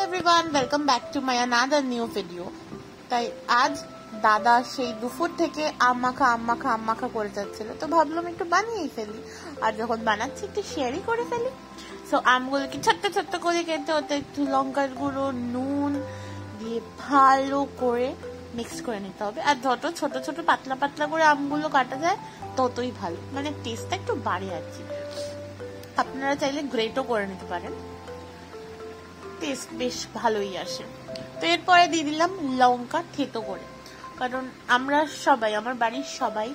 everyone, welcome back to my another new video. তাই আজ দাদা সেই দুপুর থেকে আম মাখা করে যাচ্ছিল, তো ভাবলাম একটু বানিয়েই ফেলি। আর যখন বানাচ্ছি একটু শেয়ারই করে ফেলি। সো আমগুলোকে ছোট্ট করে কেটে ওতে একটু লঙ্কার গুঁড়ো, নুন দিয়ে ভালো করে মিক্স করে নিতে হবে। আর যত ছোট পাতলা করে আমগুলো কাটা যায় ততই ভালো, মানে টেস্টটা একটু বাড়ে আর কি। আপনারা চাইলে গ্রেটও করে নিতে পারেন, টেস্ট বেশ ভালোই আসে। তো এরপরে দিয়ে দিলাম লঙ্কা থেতো করে, কারণ আমরা সবাই, আমার বাড়ির সবাই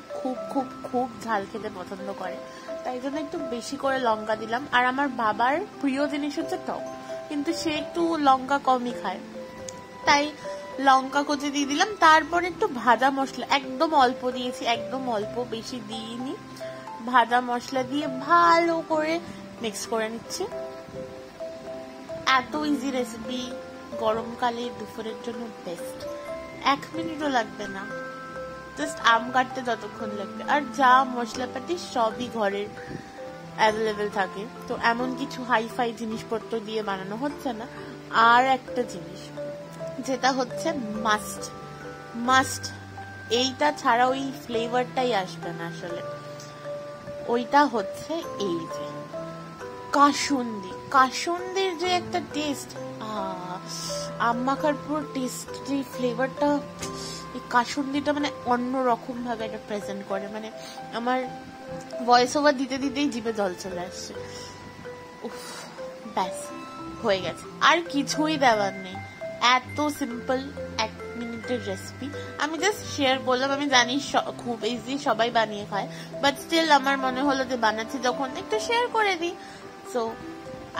খুব ঝাল খেতে পছন্দ করে, তাই জন্য একটু বেশি করে লঙ্কা দিলাম। আর আমার বাবার প্রিয় জিনিস হচ্ছে টক, কিন্তু সে একটু লঙ্কা কমই খায়, তাই লঙ্কা কুচি দিয়ে দিলাম। তারপর একটু ভাজা মশলা একদম অল্প দিয়েছি, একদম অল্প, বেশি দিইনি। ভাজা মশলা দিয়ে ভালো করে মিক্স করে নিচ্ছি। এত ইজি রেসিপি, গরমকালে দুপুরের জন্য বেস্ট। 1 মিনিটও লাগবে না, জাস্ট আম কাটতে যতক্ষণ লাগবে। আর যা মশলাপাতি সবই ঘরের অ্যাভেলেবেল থাকে, তো এমন কিছু হাইফাই জিনিসপত্র দিয়ে বানানো হচ্ছে না। আর একটা জিনিস যেটা হচ্ছে মাস্ট, এইটা ছাড়া ওই ফ্লেভারটাই আসবে না আসলে। ওইটা হচ্ছে এই যে কাসুন্দির যে একটা টেস্ট, আম মাখার পুরো টেস্ট, যে ফ্লেভারটা এই কাসুন্দিটা মানে অন্যরকম ভাবে এটা প্রেজেন্ট করে। মানে আমার ভয়েস ওভার দিতেই জিভে জল চলে আসছে। উফ, ব্যাস হয়ে গেছে, আর কিছুই দেওয়ার নেই। এত সিম্পল 1 মিনিটের রেসিপি। আমি জাস্ট শেয়ার করলাম, আমি জানি খুব ইজি, সবাই বানিয়ে খায়, বাট স্টিল আমার মনে হলো যে বানাচ্ছি যখন একটু শেয়ার করে দিই। সো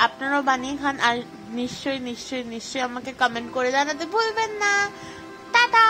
আপনারাও বানিয়ে খান, আর নিশ্চয়ই আমাকে কমেন্ট করে জানাতে ভুলবেন না। টাটা।